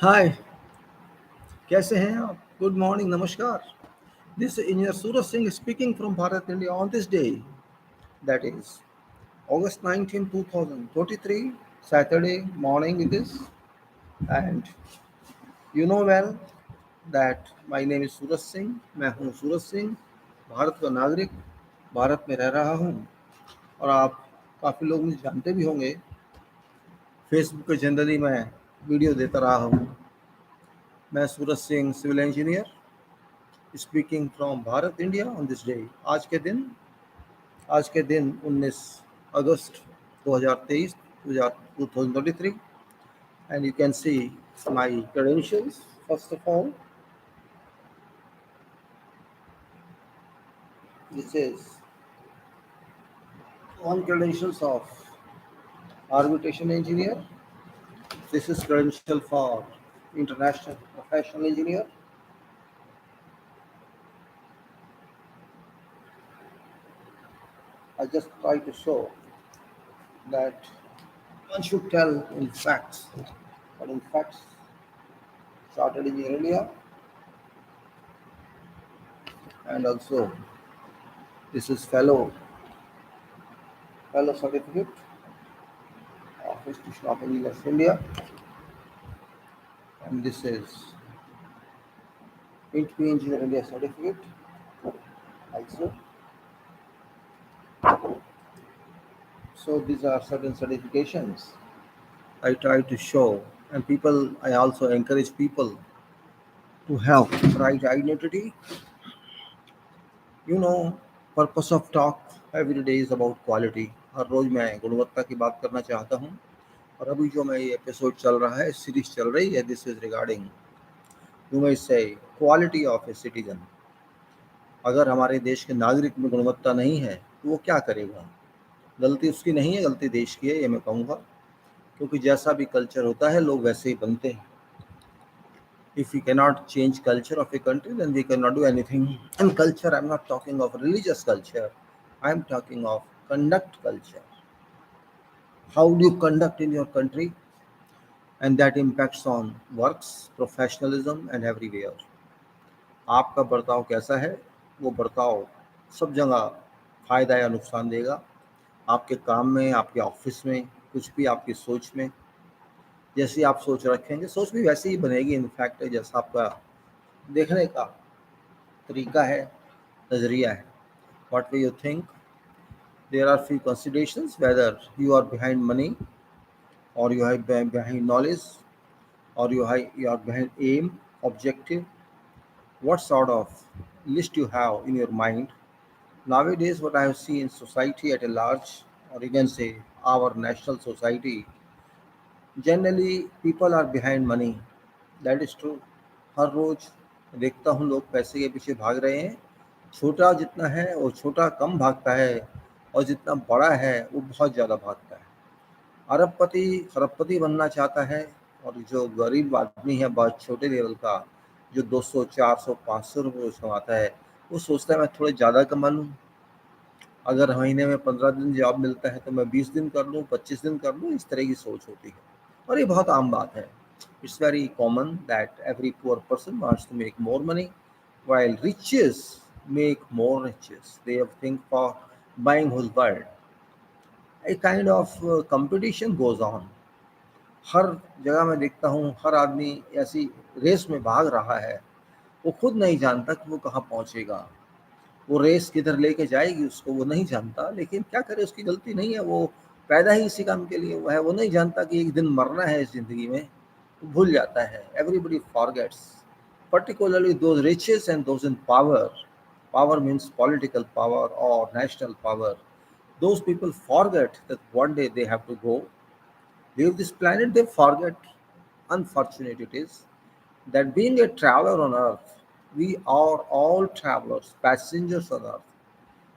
हाय, कैसे हैं आप? गुड मॉर्निंग, नमस्कार। This engineer Suraj Singh speaking from Bharat India on this day, that is August 19, 2023, Saturday morning it is, and you know well that my name is Suraj Singh. मैं हूँ सूरज सिंह, भारत का नागरिक, भारत में रह रहा हूँ। और आप काफ़ी लोग मुझे जानते भी होंगे, फेसबुक पे जनरली मैं वीडियो देता रहा हूँ। मैं Suraj Singh, civil engineer, speaking from Bharat India on this day. आज के दिन 19 अगस्त 2023, 2023, and you can see my credentials. First of all, this is one credentials of arbitration engineer. This is credential for international professional engineer. I just try to show that one should tell in facts, but in facts started in India. And also this is fellow certificate of Institution of Engineers India, and this is INTP Engineer India certificate also. So these are certain certifications I try to show, and I also encourage people to have right identity. You know, purpose of talk every day is about quality. हर रोज मैं गुणवत्ता की बात करना चाहता हूँ। और अभी जो मैं ये एपिसोड चल रहा है, सीरीज चल रही है, this is regarding, you may से, क्वालिटी ऑफ ए सिटीजन। अगर हमारे देश के नागरिक में गुणवत्ता नहीं है तो वो क्या करेगा? गलती उसकी नहीं है, गलती देश की है, ये मैं कहूँगा। क्योंकि जैसा भी कल्चर होता है, लोग वैसे ही बनते हैं। If we cannot change culture of a country, then we cannot do anything. And culture, I'm not talking of religious culture, I'm talking of conduct culture. How do you conduct in your country? And that impacts on works, professionalism, and everywhere. आपका बर्ताव कैसा है, वो बर्ताव सब जगह फायदा या नुकसान देगा। आपके काम में, आपके ऑफिस में, कुछ भी आपकी सोच में। जैसी आप सोच रखेंगे, सोच भी वैसी ही बनेगी। इनफैक्ट जैसा आपका देखने का तरीका है, नज़रिया है, what we you think. There are few considerations whether you are behind money, और you are behind knowledge, or you are behind aim, objective, what sort of list you have in your mind. Nowadays, what I have seen in society at a large, or you can say our national society, generally people are behind money. That is true. हर रोज देखता हूँ लोग पैसे के पीछे भाग रहे हैं। छोटा जितना है वो छोटा कम भागता है, और जितना बड़ा है वो बहुत ज़्यादा भागता है। अरबपति खरबपति बनना चाहता है, और जो गरीब आदमी है बहुत छोटे लेवल का, जो 200, 400, 500 रुपये रोज कमाता है, वो सोचता है मैं थोड़े ज़्यादा कमा लूँ। अगर महीने में 15 दिन जॉब मिलता है तो मैं 20 दिन कर लूँ, 25 दिन कर लूँ, इस तरह की सोच होती है। और ये बहुत आम बात है। It's very common that every poor person wants to make more money, while riches make more riches. They have think for buying whole world. A kind of competition goes on. हर जगह मैं देखता हूँ हर आदमी ऐसी रेस में भाग रहा है, वो खुद नहीं जानता कि वो कहाँ पहुँचेगा, वो रेस किधर लेके जाएगी उसको वो नहीं जानता। लेकिन क्या करे, उसकी गलती नहीं है, वो पैदा ही इसी काम के लिए हुआ है। वो नहीं जानता कि एक दिन मरना है इस ज़िंदगी में, वो भूल जाता है। Everybody forgets, particularly those riches and those in power. Power means political power or national power. Those people forget that one day they have to go, leave this planet. They forget. Unfortunate it is that being a traveler on earth, we are all travelers, passengers on earth.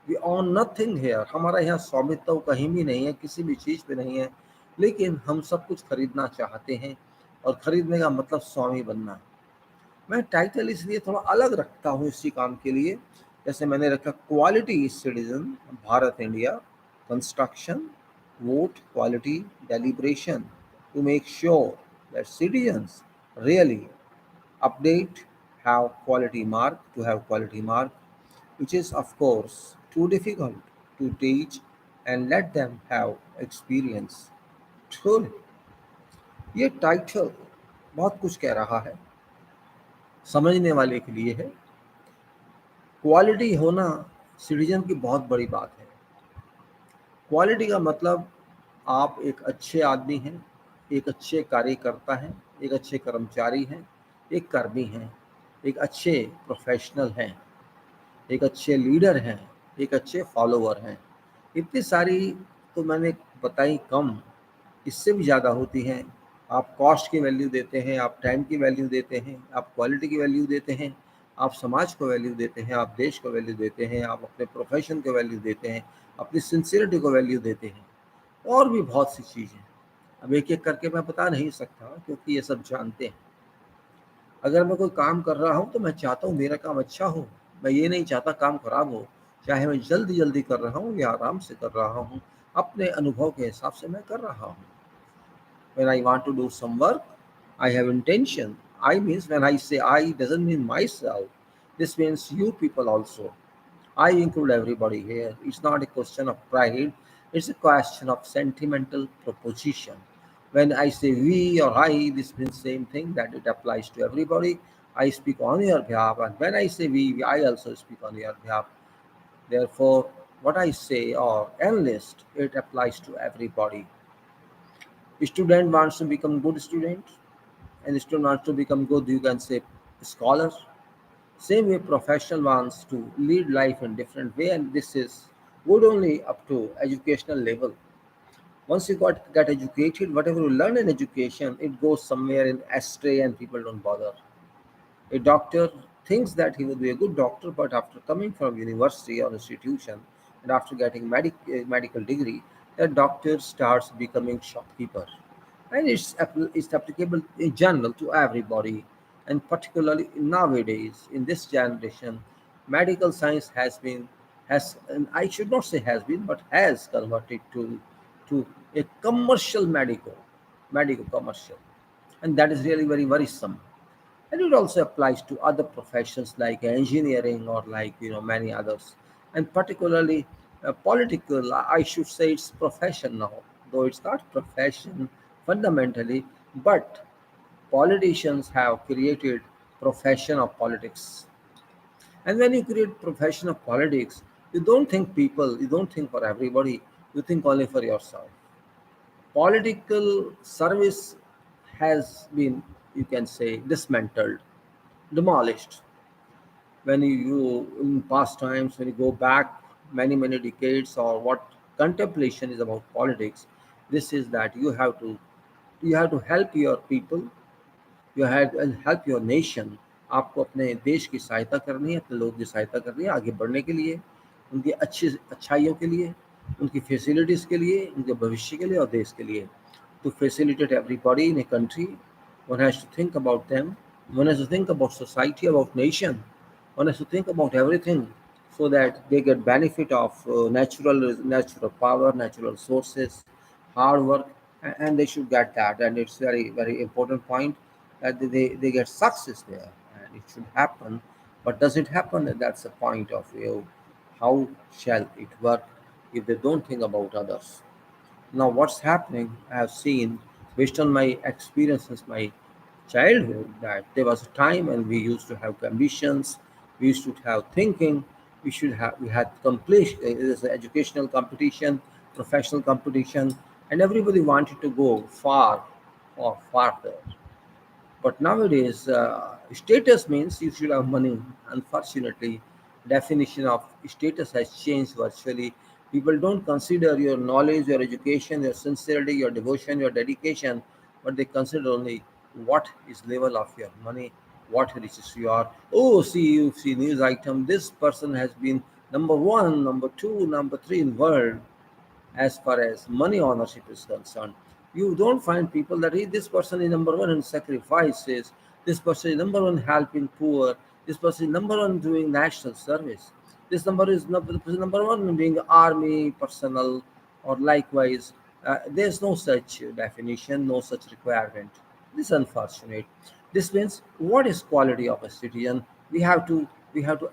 We own nothing here. हमारा यहाँ स्वामित्व कहीं भी नहीं है, किसी भी चीज़ पे नहीं है, लेकिन हम सब कुछ खरीदना चाहते हैं, और खरीदने का मतलब स्वामी बनना। मैं टाइटल इसलिए थोड़ा अलग रखता हूँ इसी काम के लिए। जैसे मैंने रखा quality citizen Bharat India, construction, vote, quality, deliberation, to make sure that citizens Really, update have quality mark to have quality mark, which is of course too difficult to teach and let them have experience. Truly, ये title बहुत कुछ कह रहा है, समझने वाले के लिए है। क्वालिटी होना सिटीजन की बहुत बड़ी बात है। क्वालिटी का मतलब आप एक अच्छे आदमी हैं, एक अच्छे कार्यकर्ता हैं, एक अच्छे कर्मचारी हैं, एक कर्मी हैं, एक अच्छे प्रोफेशनल हैं, एक अच्छे लीडर हैं, एक अच्छे फॉलोवर हैं। इतनी सारी तो मैंने बताई कम, इससे भी ज़्यादा होती हैं। आप कॉस्ट की वैल्यू देते हैं, आप टाइम की वैल्यू देते हैं, आप क्वालिटी की वैल्यू देते हैं, आप समाज को वैल्यू देते हैं, आप देश को वैल्यू देते हैं, आप अपने प्रोफेशन को वैल्यू देते हैं, अपनी सिंसियरिटी को वैल्यू देते हैं, और भी बहुत सी चीज़ें। अब एक एक करके मैं बता नहीं सकता क्योंकि ये सब जानते हैं। अगर मैं कोई काम कर रहा हूँ तो मैं चाहता हूँ मेरा काम अच्छा हो, मैं ये नहीं चाहता काम खराब हो। चाहे मैं जल्दी जल्दी कर रहा हूँ या आराम से कर रहा हूँ, अपने अनुभव के हिसाब से मैं कर रहा हूँ। When I want to do some work, I have intention. I means when I say I doesn't mean myself. This means you people also. I include everybody here. It's not a question of pride, it's a question of sentimental proposition. When I say we or I, this means same thing that it applies to everybody. I speak on your behalf, and when I say we, I also speak on your behalf. Therefore, what I say or enlist, it applies to everybody. Student wants to become good student, and student wants to become good, you can say, scholar. Same way professional wants to lead life in different way, and this is good only up to educational level. Once you get educated, whatever you learn in education, it goes somewhere in astray and people don't bother. A doctor thinks that he would be a good doctor, but after coming from university or institution and after getting medical degree, that doctor starts becoming shopkeeper. And it's applicable in general to everybody, and particularly nowadays in this generation, medical science has, and I should not say has been, but has converted to a commercial medical commercial, and that is really very worrisome. And it also applies to other professions like engineering or like many others, and particularly political. I should say it's profession now, though it's not profession fundamentally, but politicians have created profession of politics. And when you create profession of politics, you don't think for everybody, you think only for yourself. Political service has been, you can say, dismantled, demolished. When you in past times, when you go back many decades, or what contemplation is about politics, this is that you have to help your people, you have to help your nation. आपको अपने देश की सहायता करनी है, अपने लोगों की सहायता करनी है आगे बढ़ने के लिए, उनकी अच्छी अच्छाइयों के लिए, उनकी फैसिलिटीज़ के लिए, उनके भविष्य के लिए और देश के लिए. To facilitate everybody in a country, one has to think about them, one has to think about society, about nation, one has to think about everything, so that they get benefit of natural power, natural sources, hard work, and they should get that. And it's very important point that they get success there, and it should happen. But does it happen? That's the point of view. How shall it work if they don't think about others? Now, what's happening, I have seen, based on my experience since my childhood, that there was a time when we used to have ambitions, we used to have thinking, we had complete there's an educational competition, professional competition, and everybody wanted to go far or farther. But nowadays, status means you should have money. Unfortunately, definition of status has changed virtually. People don't consider your knowledge, your education, your sincerity, your devotion, your dedication, but they consider only what is level of your money, what riches you are. Oh, see, you see news item. This person has been number one, number two, number three in world as far as money ownership is concerned. You don't find people that this person is number one in sacrifices, this person is number one helping poor, this person is number one doing national service, this number one in being army personnel, or likewise. There's no such definition, no such requirement. This is unfortunate. This means what is quality of a citizen? We have to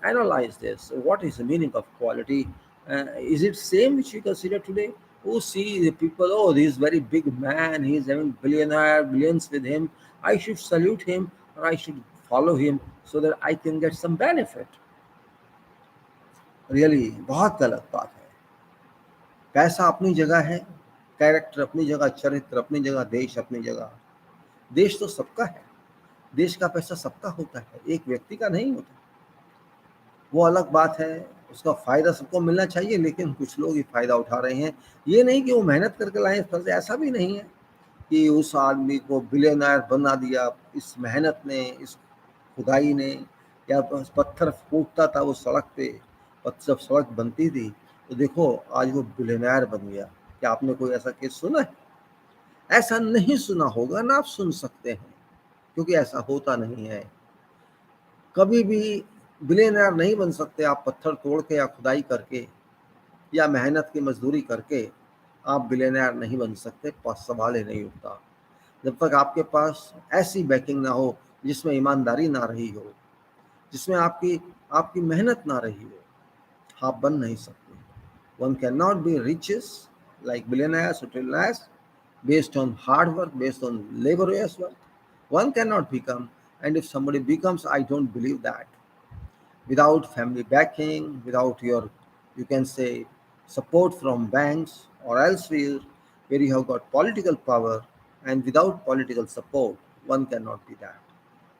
analyze this. What is the meaning of quality? Is it same which we consider today? Oh, see the people. Oh, this very big man. He's having billionaire billions with him. I should salute him or I should follow him so that I can get some benefit. Really बहुत गलत बात है. पैसा अपनी जगह है, character अपनी जगह, चरित्र अपनी जगह, देश अपनी जगह. देश तो सबका है. देश का पैसा सबका होता है, एक व्यक्ति का नहीं होता. वो अलग बात है. उसका फायदा सबको मिलना चाहिए, लेकिन कुछ लोग ये फायदा उठा रहे हैं. ये नहीं कि वो मेहनत करके लाए फल से, ऐसा भी नहीं है कि उस आदमी को बिलियनर बना दिया इस मेहनत ने, इस खुदाई ने, या बस पत्थर फूटता था वो सड़क पे, जब सड़क बनती थी तो देखो आज वो बिलियनर बन गया. क्या आपने कोई ऐसा केस सुना है? ऐसा नहीं सुना होगा ना, आप सुन सकते हैं, क्योंकि ऐसा होता नहीं है. कभी भी बिलियनर नहीं बन सकते आप पत्थर तोड़ के या खुदाई करके या मेहनत की मजदूरी करके. आप बिलियनर नहीं बन सकते, सवाल ही नहीं उठता. जब तक आपके पास ऐसी बैकिंग ना हो जिसमें ईमानदारी ना रही हो, जिसमें आपकी आपकी मेहनत ना रही हो, आप बन नहीं सकते. One can not be riches like billionaires or trillionaires based on hard work, based on laborious work. One cannot become, and if somebody becomes, I don't believe that. Without family backing, without your, you can say, support from banks or elsewhere where you have got political power, and without political support, one cannot be that.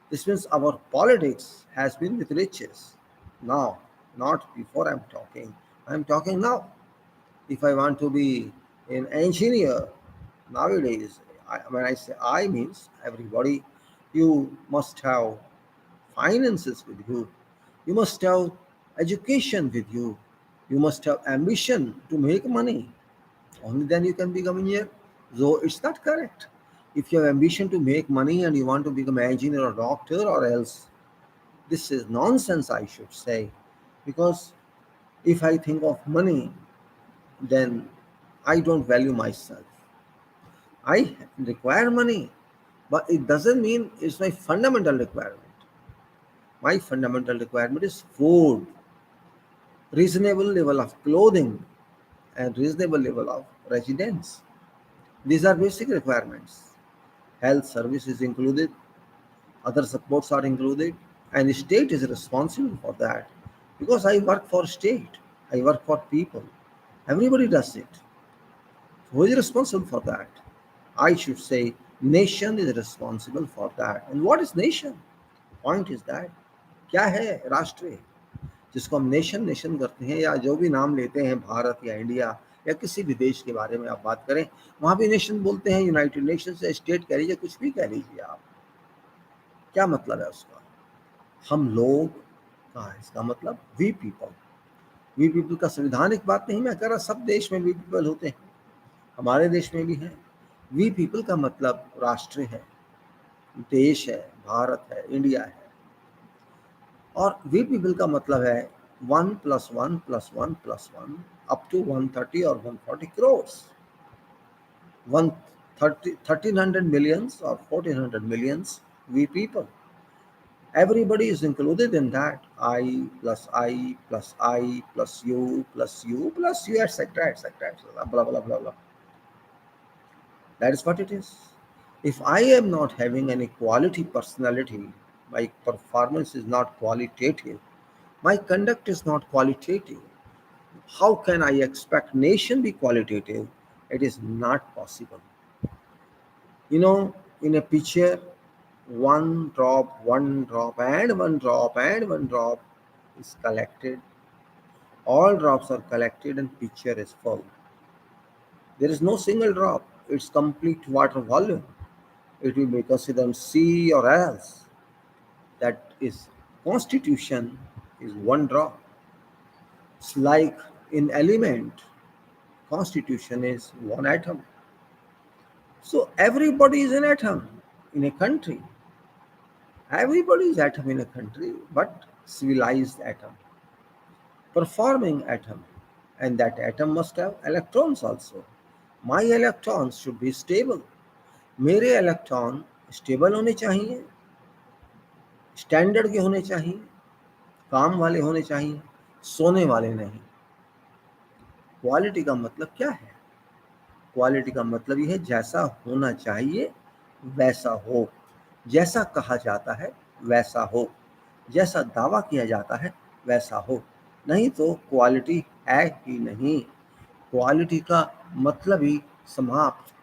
This means our politics has been with riches. Now, not before I'm talking. I'm talking now. If I want to be an engineer nowadays, when I say I means everybody, you must have finances with you, you must have education with you, you must have ambition to make money. Only then you can become engineer. So it's not correct. If you have ambition to make money and you want to become an engineer or doctor or else, this is nonsense, I should say. Because if I think of money, then I don't value myself. I require money, but it doesn't mean it's my fundamental requirement. My fundamental requirement is food, reasonable level of clothing, and reasonable level of residence. These are basic requirements. Health service is included, other supports are included, and the state is responsible for that. Because I work for state, I work for people. Everybody does it. Who is responsible for that? I should say nation is responsible for that. And what is nation? Point is that क्या है राष्ट्र, जिसको हम nation nation करते हैं या जो भी नाम लेते हैं, भारत या इंडिया या किसी भी देश के बारे में आप बात करें, वहां भी नेशन बोलते हैं, यूनाइटेड नेशन से स्टेट कह लीजिए, कुछ भी कह लीजिए आप. क्या मतलब है उसका? हम लोग का है इसका मतलब वी पीपल. वी पीपल का संवैधानिक बात नहीं मैं कर रहा, सब देश में वी पीपल होते हैं, हमारे देश में भी हैं. वी पीपल का मतलब राष्ट्र है, देश है, भारत है, इंडिया है. और वी पीपल का मतलब है 1+1+1+1 अप टू 130 और 140 crores, 1300 millions or 1400 millions we people. Everybody is included in that. I plus I plus I plus you plus you plus you, etc., etc., etc., blah blah blah blah. That is what it is. If I am not having any quality personality, my performance is not qualitative, my conduct is not qualitative, how can I expect nation be qualitative? It is not possible. In a picture, one drop, and one drop is collected. All drops are collected, and picture is full. There is no single drop. It's complete water volume. It will be considered sea or else. That is constitution is one drop. It's like in element, constitution is one atom. So everybody is an atom in a country. Everybody is atom in a country, but civilized atom, performing atom, and that atom must have electrons also. My electrons should be stable. मेरे electron stable होने चाहिए. Standard के होने चाहिए, काम वाले होने चाहिए, सोने वाले नहीं। क्वालिटी का मतलब क्या है? क्वालिटी का मतलब यह है जैसा होना चाहिए वैसा हो, जैसा कहा जाता है वैसा हो, जैसा दावा किया जाता है वैसा हो, नहीं तो क्वालिटी है ही नहीं। क्वालिटी का मतलब ही समाप्त।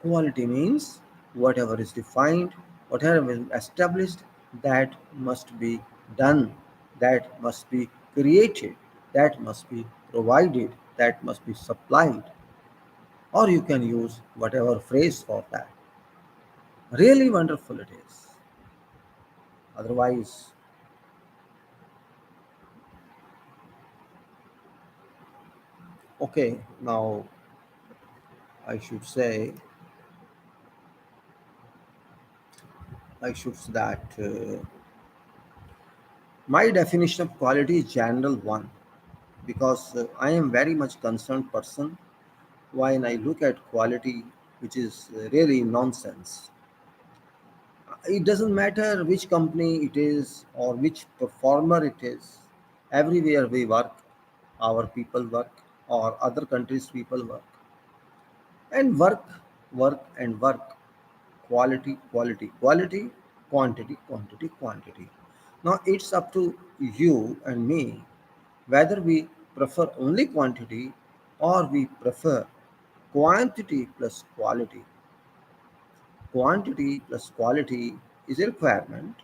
Quality means whatever is defined, whatever is established, that must be done, that must be created, that must be provided, that must be supplied, or you can use whatever phrase for that. Really wonderful it is. Otherwise, okay, now I should say, I should say that my definition of quality is general one, because I am very much concerned person when I look at quality, which is really nonsense. It doesn't matter which company it is or which performer it is. Everywhere we work, our people work, or other countries' people work, and work. Quality, quality, quality, quantity, quantity, quantity. Now it's up to you and me whether we prefer only quantity or we prefer quantity plus quality. Quantity plus quality is a requirement,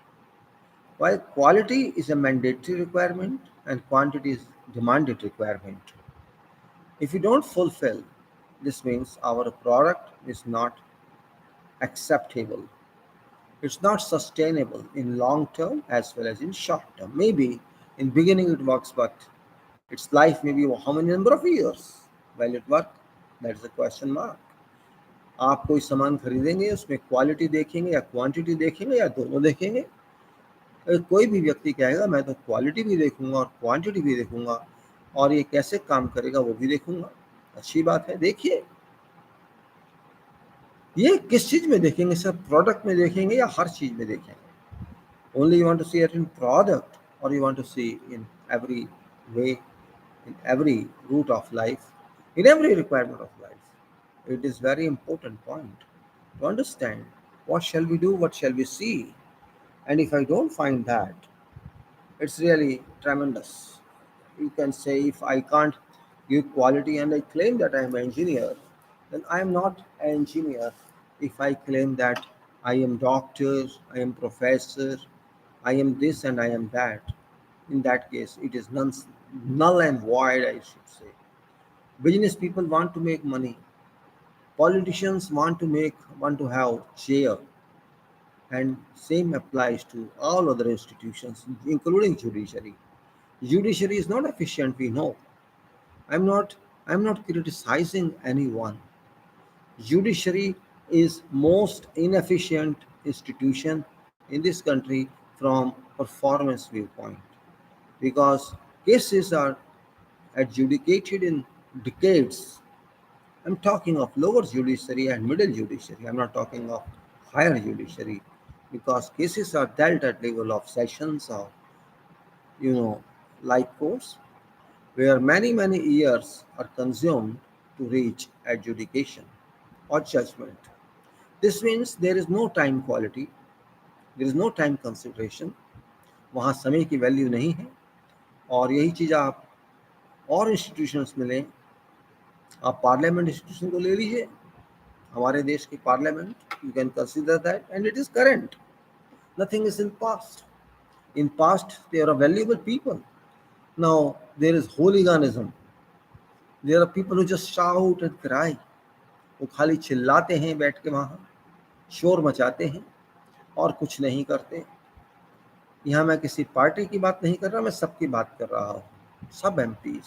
while quality is a mandatory requirement and quantity is demanded requirement. If we don't fulfill, this means our product is not acceptable. It's not sustainable in long term as well as in short term. Maybe in beginning it works, but its life may be how many number of years will it work? That is a question mark. आप कोई सामान खरीदेंगे उसमें quality देखेंगे या quantity देखेंगे या दोनों देखेंगे? कोई भी व्यक्ति कहेगा मैं तो क्वालिटी भी देखूंगा और क्वांटिटी भी देखूंगा और ये कैसे काम करेगा वो भी देखूंगा। अच्छी बात है, देखिए। ये किस चीज में देखेंगे? सिर्फ प्रोडक्ट में देखेंगे या हर चीज में देखेंगे? Only you want to see it in product और you want to see in every way, in every route of life, in every requirement of life. It is very important point to understand what shall we do, what shall we see, and if I don't find that, it's really tremendous. You can say if I can't give quality and I claim that I am an engineer, then I am not an engineer. If I claim that I am doctor, I am professor, I am this and I am that, in that case it is null and void, I should say. Business people want to make money. Politicians want to have chair, and same applies to all other institutions, including judiciary. Judiciary is not efficient, we know. I'm not I'm not criticizing anyone. Judiciary is most inefficient institution in this country from performance viewpoint, because cases are adjudicated in decades. I'm talking of lower judiciary and middle judiciary. I'm not talking of higher judiciary, because cases are dealt at level of sessions or you know like courts, where many years are consumed to reach adjudication or judgment. This means there is no time quality, there is no time consideration. वहाँ समय की value नहीं है। और यही चीज़ आप और institutions में लें। आप पार्लियामेंट इंस्टीट्यूशन को ले लीजिए, हमारे देश की parliament, you can consider that and it is current. Nothing is in past. In past, there are valuable people. Now there is hooliganism. There are people who just shout and cry. वो खाली चिल्लाते हैं बैठ के वहाँ, शोर मचाते हैं और कुछ नहीं करते। यहाँ मैं किसी पार्टी की बात नहीं कर रहा, मैं सबकी बात कर रहा हूँ। सब एमपीज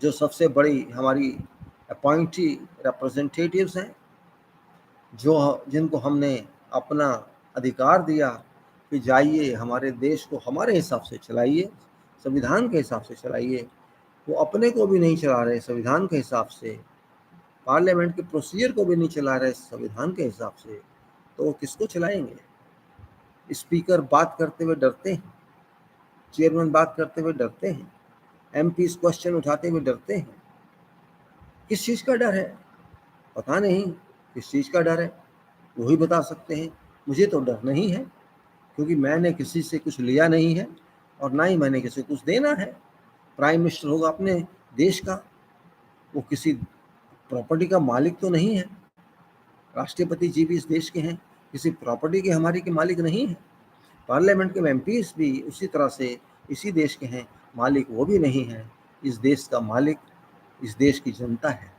जो सबसे बड़ी हमारी अपॉइंटी रिप्रेजेंटेटिव्स हैं, जो जिनको हमने अपना अधिकार दिया कि जाइए हमारे देश को हमारे हिसाब से चलाइए, संविधान के हिसाब से चलाइए, वो अपने को भी नहीं चला रहे संविधान के हिसाब से, पार्लियामेंट के प्रोसीजर को भी नहीं चला रहे संविधान के हिसाब से, तो वो किसको चलाएंगे? स्पीकर बात करते हुए डरते हैं, चेयरमैन बात करते हुए डरते हैं, एमपीज क्वेश्चन उठाते हुए डरते हैं। किस चीज़ का डर है? पता नहीं किस चीज़ का डर है, वही बता सकते हैं। मुझे तो डर नहीं है, क्योंकि मैंने किसी से कुछ लिया नहीं है और ना ही मैंने किसी को कुछ देना है। प्राइम मिनिस्टर होगा अपने देश का, वो किसी प्रॉपर्टी का मालिक तो नहीं है। राष्ट्रपति जी भी इस देश के हैं, किसी प्रॉपर्टी के हमारे के मालिक नहीं है। पार्लियामेंट के एमपीज भी उसी तरह से इसी देश के हैं, मालिक वो भी नहीं है। इस देश का मालिक इस देश की जनता है।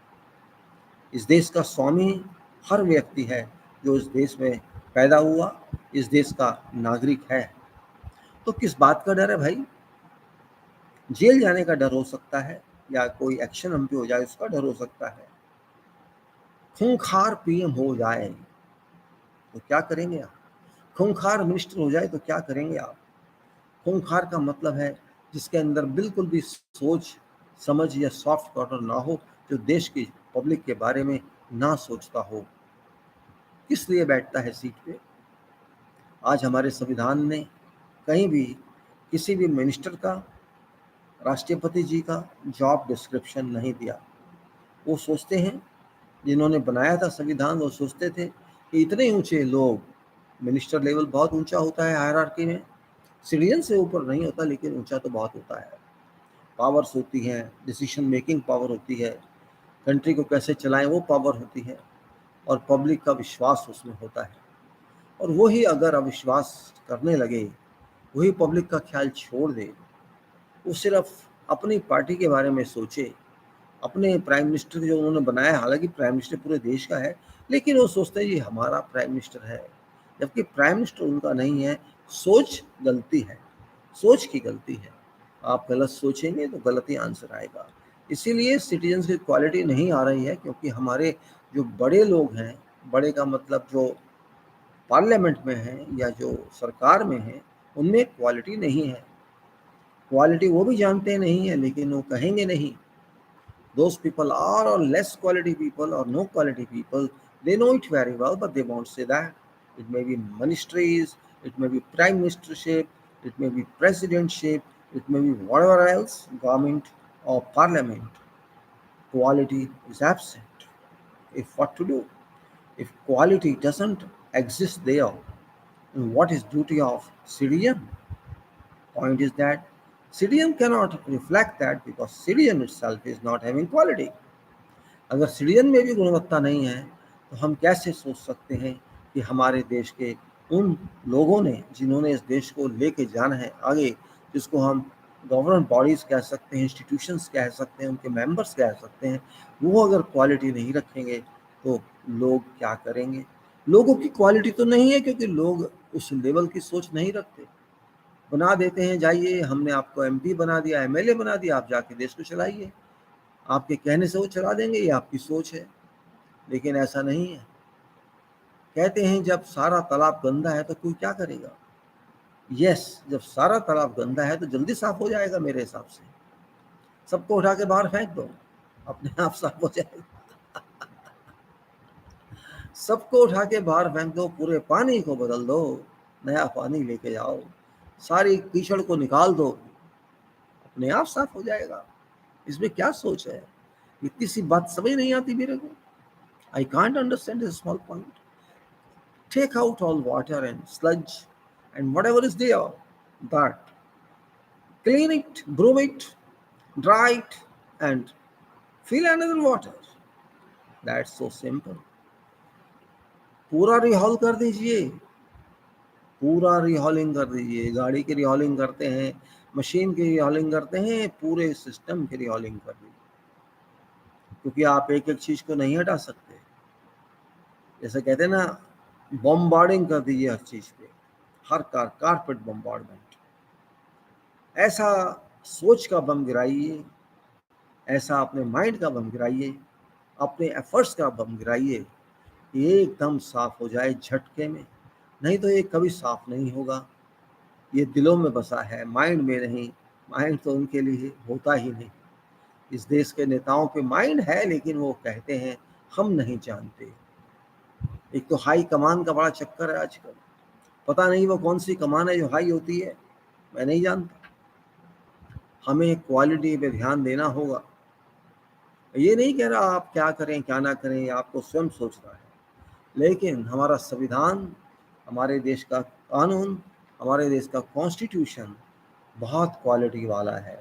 इस देश का स्वामी हर व्यक्ति है जो इस देश में पैदा हुआ, इस देश का नागरिक है। तो किस बात का डर है भाई? जेल जाने का डर हो सकता है, या कोई एक्शन हम पे हो जाए उसका डर हो सकता है। खूंखार पीएम हो जाए तो क्या करेंगे आप? खूंखार मिनिस्टर हो जाए तो क्या करेंगे आप? खूंखार का मतलब है जिसके अंदर बिल्कुल भी सोच समझ या सॉफ्ट कॉर्नर ना हो, जो देश की पब्लिक के बारे में ना सोचता हो। किस लिए बैठता है सीट पे? आज हमारे संविधान ने कहीं भी किसी भी मिनिस्टर का, राष्ट्रपति जी का जॉब डिस्क्रिप्शन नहीं दिया। वो सोचते हैं, जिन्होंने बनाया था संविधान, वो सोचते थे कि इतने ऊंचे लोग, मिनिस्टर लेवल बहुत ऊंचा होता है हायरार्की में, सीढ़ियों से ऊपर नहीं होता लेकिन ऊंचा तो बहुत होता है। पावर्स होती हैं, डिसीजन मेकिंग पावर होती है, कंट्री को कैसे चलाएं वो पावर होती है, और पब्लिक का विश्वास उसमें होता है। और वही अगर अविश्वास करने लगे, वही पब्लिक का ख्याल छोड़ दे, वो सिर्फ अपनी पार्टी के बारे में सोचे, अपने प्राइम मिनिस्टर जो उन्होंने बनाया, हालांकि प्राइम मिनिस्टर पूरे देश का है, लेकिन वो सोचते हैं ये हमारा प्राइम मिनिस्टर है, जबकि प्राइम मिनिस्टर उनका नहीं है। सोच गलती है, सोच की गलती है। आप गलत सोचेंगे तो गलत ही आंसर आएगा। इसीलिए सिटीजन्स की क्वालिटी नहीं आ रही है, क्योंकि हमारे जो बड़े लोग हैं, बड़े का मतलब जो पार्लियामेंट में हैं या जो सरकार में हैं, उनमें क्वालिटी नहीं है। क्वालिटी वो भी जानते नहीं है, लेकिन वो कहेंगे नहीं। Those people are or less quality people or no quality people, they know it very well, but they won't say that. It may be ministries, it may be prime ministership, it may be presidentship, it may be whatever else, government or parliament. Quality is absent. If what to do? If quality doesn't exist there, then what is duty of citizen? Point is that citizen cannot reflect that because citizen itself is not having quality. अगर citizen में भी गुणवत्ता नहीं है तो हम कैसे सोच सकते हैं कि हमारे देश के उन लोगों ने, जिन्होंने इस देश को लेके जाना है आगे, जिसको हम गवर्नमेंट बॉडीज़ कह सकते हैं, इंस्टीट्यूशंस कह सकते हैं, उनके मेंबर्स कह सकते हैं, वो अगर क्वालिटी नहीं रखेंगे तो लोग क्या करेंगे? लोगों की क्वालिटी तो नहीं है, क्योंकि लोग उस लेवल की सोच नहीं रखते। बना देते हैं, जाइए हमने आपको एमपी बना दिया, एमएलए बना दिया, आप जाके देश को चलाइए। आपके कहने से वो चला देंगे, ये आपकी सोच है, लेकिन ऐसा नहीं है। कहते हैं जब सारा तालाब गंदा है तो कोई क्या करेगा? यस, जब सारा तालाब गंदा है तो जल्दी साफ हो जाएगा मेरे हिसाब से। सबको उठा के बाहर फेंक दो, अपने आप साफ हो जाएगा। सबको उठा के बाहर फेंक दो, पूरे पानी को बदल दो, नया पानी लेके जाओ, सारी कीचड़ को निकाल दो, अपने आप साफ हो जाएगा। इसमें क्या सोच है? इतनी सी बात समझ नहीं आती मेरे को। I can't understand this small point. Take out all water and sludge and whatever is there, that clean it, broom it, dry it, and fill another water. That's so simple. पूरा रिहॉल कर दीजिए, पूरा रिहॉलिंग कर दीजिए। गाड़ी की रिहॉलिंग करते हैं, मशीन की रिहॉलिंग करते हैं, पूरे सिस्टम की रिहॉलिंग कर दीजिए, क्योंकि आप एक एक चीज को नहीं हटा सकते। जैसे कहते हैं ना, बॉम्बार्डिंग कर दीजिए हर चीज पे, हर कारपेट बॉम्बार्डमेंट। ऐसा सोच का बम गिराइए, ऐसा अपने माइंड का बम गिराइए, अपने एफर्ट्स का बम गिराइए, एकदम साफ हो जाए झटके में। नहीं तो ये कभी साफ नहीं होगा। ये दिलों में बसा है, माइंड में नहीं। माइंड तो उनके लिए होता ही नहीं। इस देश के नेताओं पे माइंड है, लेकिन वो कहते हैं हम नहीं जानते। एक तो हाई कमान का बड़ा चक्कर है आजकल, पता नहीं वो कौन सी कमान है जो हाई होती है, मैं नहीं जानता। हमें क्वालिटी पे ध्यान देना होगा। ये नहीं कह रहा आप क्या करें क्या ना करें, आपको स्वयं सोचना है, लेकिन हमारा संविधान, हमारे देश का कानून, हमारे देश का कॉन्स्टिट्यूशन बहुत क्वालिटी वाला है।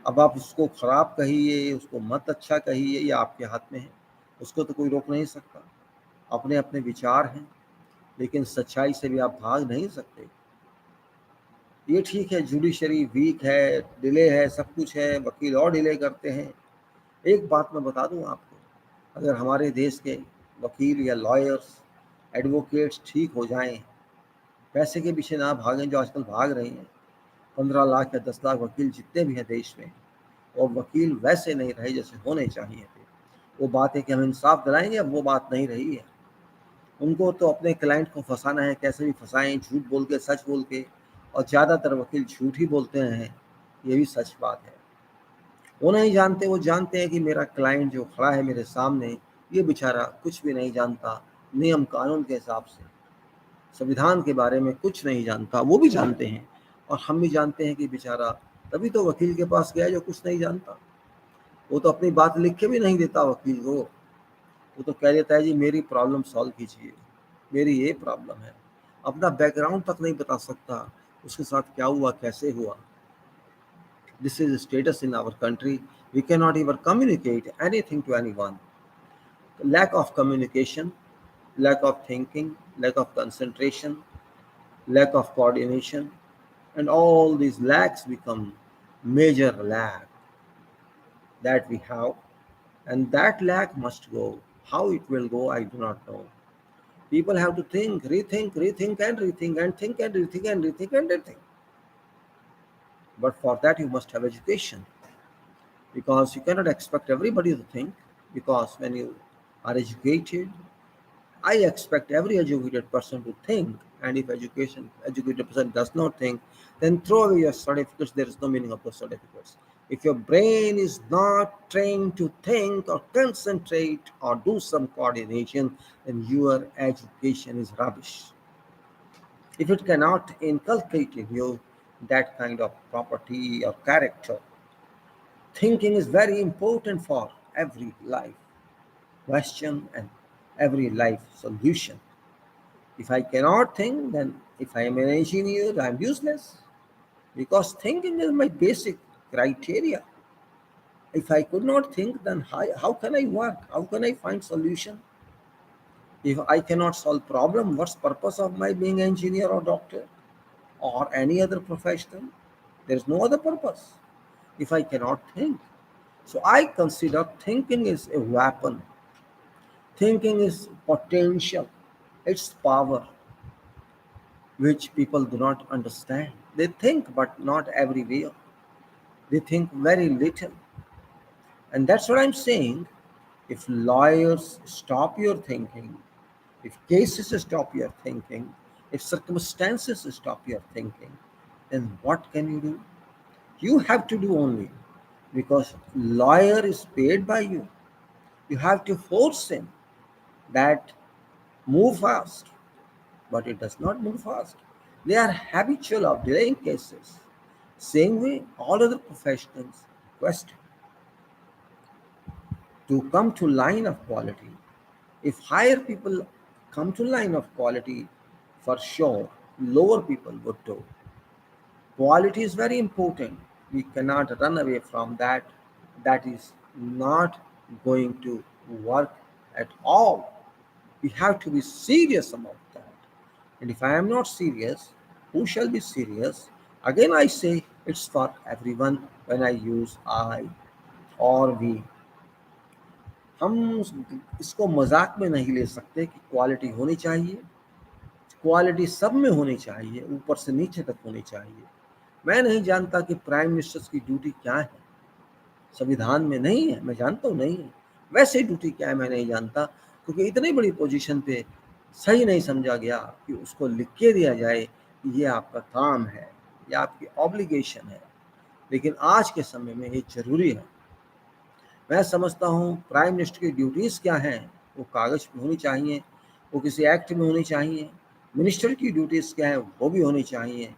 अब आप उसको खराब कहिए, उसको मत अच्छा कहिए, ये आपके हाथ में है, उसको तो कोई रोक नहीं सकता। अपने अपने विचार हैं, लेकिन सच्चाई से भी आप भाग नहीं सकते। ये ठीक है, जुडिशरी वीक है, डिले है, सब कुछ है, वकील और डिले करते हैं। एक बात मैं बता दूं आपको, अगर हमारे देश के वकील या लॉयर्स, एडवोकेट्स ठीक हो जाएं, पैसे के पीछे ना भागें जो आजकल भाग रहे हैं, 15 लाख या 10 लाख वकील जितने भी हैं देश में, और वकील वैसे नहीं रहे जैसे होने चाहिए थे। वो बात है कि हम इंसाफ दिलाएंगे, अब वो बात नहीं रही है। उनको तो अपने क्लाइंट को फंसाना है, कैसे भी फंसाएं, झूठ बोल के, सच बोल के, और ज़्यादातर वकील झूठ ही बोलते हैं, ये भी सच बात है। वो नहीं जानते, वो जानते हैं कि मेरा क्लाइंट जो खड़ा है मेरे सामने, ये बेचारा कुछ भी नहीं जानता, नियम कानून के हिसाब से, संविधान के बारे में कुछ नहीं जानता, वो भी जानते हैं। और हम भी जानते हैं कि बेचारा तभी तो वकील के पास गया जो कुछ नहीं जानता। वो तो अपनी बात लिख के भी नहीं देता वकील को, वो तो कह देता है जी मेरी प्रॉब्लम सॉल्व कीजिए, मेरी ये प्रॉब्लम है। अपना बैकग्राउंड तक नहीं बता सकता, उसके साथ क्या हुआ, कैसे हुआ। This is status in our country, we can not even communicate anything to anyone. Lack of communication, lack of thinking, lack of concentration, lack of coordination, and all these lacks become major lack that we have, and that lack must go. How it will go, I do not know. People have to think, rethink, and rethink, and think and rethink and rethink and rethink. But for that, you must have education, because you cannot expect everybody to think. Because when you are educated, I expect every educated person to think, and if educated person does not think, then throw away your certificates. There is no meaning of those certificates. If your brain is not trained to think or concentrate or do some coordination, then your education is rubbish. If it cannot inculcate in you that kind of property or character, thinking is very important for every life question and every life solution. If I cannot think, then if I am an engineer, I am useless, because thinking is my basic criteria. If I could not think, then how can I work? How can I find solution? If I cannot solve problem, what's purpose of my being engineer or doctor or any other professional? There is no other purpose if I cannot think. So I consider thinking is a weapon. Thinking is potential, it's power, which people do not understand. They think, but not everywhere. They think very little. And that's what I'm saying. If lawyers stop your thinking, if cases stop your thinking, if circumstances stop your thinking, then what can you do? You have to do only, because lawyer is paid by you. You have to force him that move fast, but it does not move fast. They are habitual of delaying cases. Same way, all other professionals quest to come to line of quality. If higher people come to line of quality, for sure, lower people would do. Quality is very important. We cannot run away from that. That is not going to work at all. We have to be serious about that. And if I am not serious, who shall be serious? Again, I say it's for everyone when I use I or we. हम इसको मजाक में नहीं ले सकते कि quality होनी चाहिए। क्वालिटी सब में होनी चाहिए, ऊपर से नीचे तक होनी चाहिए। मैं नहीं जानता कि प्राइम मिनिस्टर्स की ड्यूटी क्या है, संविधान में नहीं है, मैं जानता हूँ नहीं है। वैसे ड्यूटी क्या है मैं नहीं जानता, क्योंकि इतनी बड़ी पोजीशन पे सही नहीं समझा गया कि उसको लिख के दिया जाए कि ये आपका काम है, ये आपकी ऑब्लिगेशन है। लेकिन आज के समय में ये जरूरी है। मैं समझता हूँ प्राइम मिनिस्टर की ड्यूटीज़ क्या हैं, वो कागज़ पे होनी चाहिए, वो किसी एक्ट में होनी चाहिए, मिनिस्टर की ड्यूटीज़ क्या है वो भी होनी चाहिए,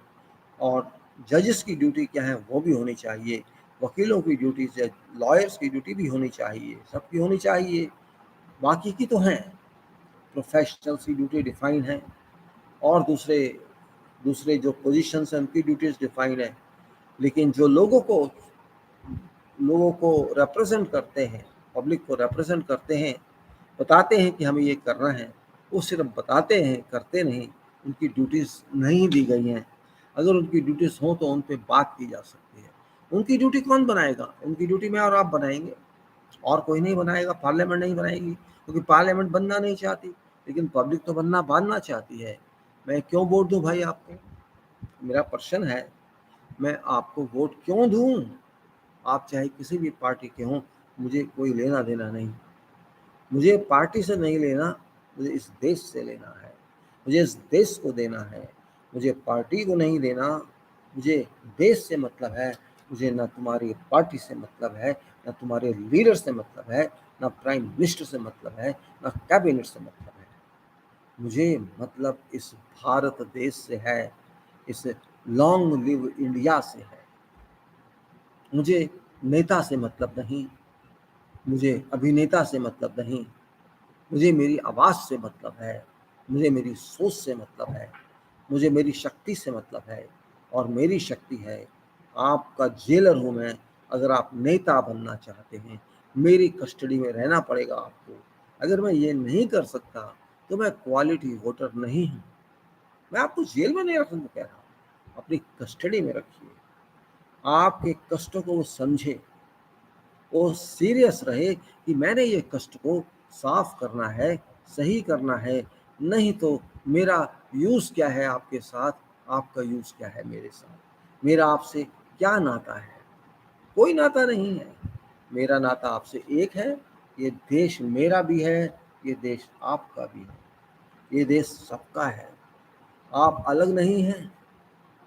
और जजेस की ड्यूटी क्या है वो भी होनी चाहिए, वकीलों की ड्यूटीज, लॉयर्स की ड्यूटी भी होनी चाहिए, सबकी होनी चाहिए। बाकी की तो हैं, प्रोफेशनल्स की ड्यूटी डिफाइन है, और दूसरे दूसरे जो पोजीशंस हैं उनकी ड्यूटीज डिफाइन है। लेकिन जो लोगों को रिप्रेजेंट करते हैं, पब्लिक को रिप्रेजेंट करते हैं, बताते हैं कि हमें ये करना है, वो सिर्फ बताते हैं, करते नहीं। उनकी ड्यूटीज़ नहीं दी गई हैं। अगर उनकी ड्यूटीज़ हों तो उन पे बात की जा सकती है। उनकी ड्यूटी कौन बनाएगा? उनकी ड्यूटी मैं और आप बनाएंगे, और कोई नहीं बनाएगा, पार्लियामेंट नहीं बनाएगी, क्योंकि पार्लियामेंट बनना नहीं चाहती, लेकिन पब्लिक तो बनना चाहती है। मैं क्यों वोट दूं भाई आपको? मेरा प्रश्न है, मैं आपको वोट क्यों दूं? आप चाहे किसी भी पार्टी के हों, मुझे कोई लेना देना नहीं। मुझे पार्टी से नहीं लेना, मुझे इस देश से लेना है, मुझे इस देश को देना है। मुझे पार्टी को नहीं देना, मुझे देश से मतलब है। मुझे ना तुम्हारी पार्टी से मतलब है, ना तुम्हारे लीडर से मतलब है, ना प्राइम मिनिस्टर से मतलब है, ना कैबिनेट से मतलब है। मुझे मतलब इस भारत देश से है, इस लॉन्ग लिव इंडिया से है। मुझे नेता से मतलब नहीं, मुझे अभिनेता से मतलब नहीं, मुझे मेरी आवाज़ से मतलब है, मुझे मेरी सोच से मतलब है, मुझे मेरी शक्ति से मतलब है। और मेरी शक्ति है, आपका जेलर हूँ मैं। अगर आप नेता बनना चाहते हैं, मेरी कस्टडी में रहना पड़ेगा आपको। अगर मैं ये नहीं कर सकता तो मैं क्वालिटी वोटर नहीं हूँ। मैं आपको जेल में नहीं रखने को कह रहा हूँ, अपनी कस्टडी में रखिए। आपके कष्टों को वो समझे, वो सीरियस रहे कि मैंने ये कष्ट को साफ करना है, सही करना है। नहीं तो मेरा यूज़ क्या है आपके साथ, आपका यूज़ क्या है मेरे साथ, मेरा आपसे क्या नाता है? कोई नाता नहीं है। मेरा नाता आपसे एक है, ये देश मेरा भी है, ये देश आपका भी है, ये देश सबका है। आप अलग नहीं हैं।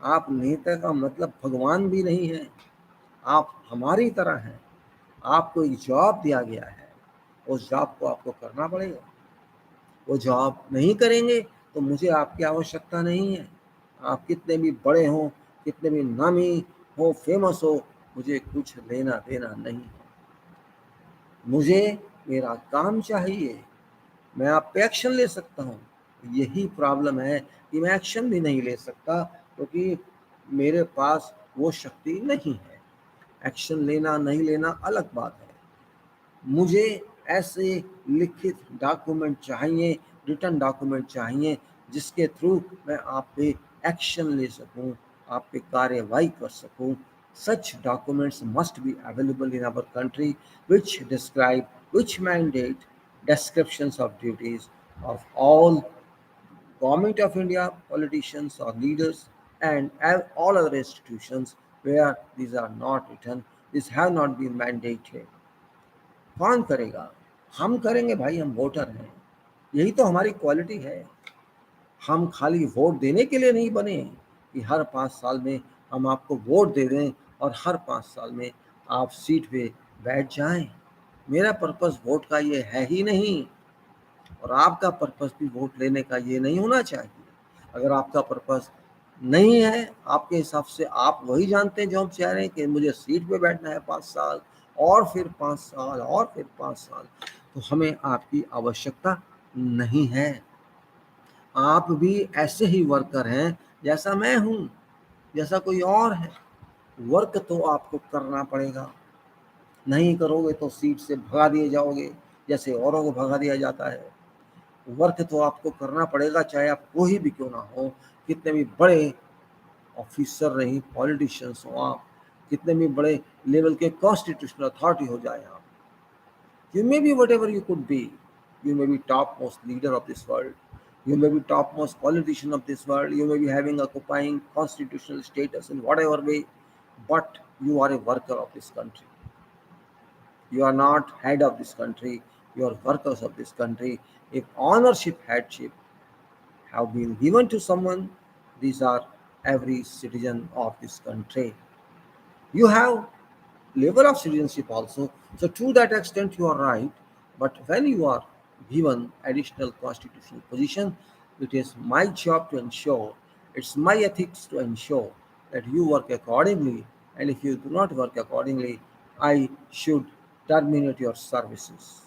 आप नेता का मतलब भगवान भी नहीं है। आप हमारी तरह हैं। आपको एक जॉब दिया गया है, उस जॉब को आपको करना पड़ेगा। वो जॉब नहीं करेंगे तो मुझे आपकी आवश्यकता नहीं है। आप कितने भी बड़े हों, कितने भी नामी हो, फेमस हो, मुझे कुछ लेना देना नहीं है। मुझे मेरा काम चाहिए। मैं आप पे एक्शन ले सकता हूँ। यही प्रॉब्लम है कि मैं एक्शन भी नहीं ले सकता, क्योंकि मेरे पास वो शक्ति नहीं है। एक्शन लेना नहीं लेना अलग बात है। मुझे ऐसे लिखित डॉक्यूमेंट चाहिए, रिटन डॉक्यूमेंट चाहिए, जिसके थ्रू मैं आप पे एक्शन ले सकूं, आप पे कार्रवाई कर सकूं। Such documents must be available in our country, which describe, which mandate descriptions of duties of all government of India, politicians or leaders, and all other institutions where these are not written, these have not been mandated. कौन करेगा? हम करेंगे भाई, हम voter हैं। यही तो हमारी क्वालिटी है। हम खाली वोट देने के लिए नहीं बने कि हर 5 साल में हम आपको वोट दे दें और हर 5 साल में आप सीट पे बैठ जाएं। मेरा पर्पस वोट का ये है ही नहीं, और आपका पर्पस भी वोट लेने का ये नहीं होना चाहिए। अगर आपका पर्पस नहीं है, आपके हिसाब से आप वही जानते हैं जो हम चाह रहे हैं कि मुझे सीट पे बैठना है 5 साल, और फिर 5 साल, और फिर 5 साल, तो हमें आपकी आवश्यकता नहीं है। आप भी ऐसे ही वर्कर हैं जैसा मैं हूँ, जैसा कोई और है। वर्क तो आपको करना पड़ेगा। नहीं करोगे तो सीट से भगा दिए जाओगे, जैसे औरों को भगा दिया जाता है। वर्क तो आपको करना पड़ेगा, चाहे आप कोई भी क्यों ना हो, कितने भी बड़े ऑफिसर नहीं, पॉलिटिशियंस हो आप, कितने भी बड़े लेवल के कॉन्स्टिट्यूशनल अथॉरिटी हो जाए आप, you may be whatever you could be. You may be topmost leader of this world. You may be topmost politician of this world. You may be having occupying constitutional status in whatever way, but you are a worker of this country. You are not head of this country. You are workers of this country. If ownership, headship have been given to someone, these are every citizen of this country. You have level of citizenship also. So to that extent you are right. But when you are given additional constitutional position, It is my job to ensure, it's my ethics to ensure that you work accordingly, and if you do not work accordingly, I should terminate your services.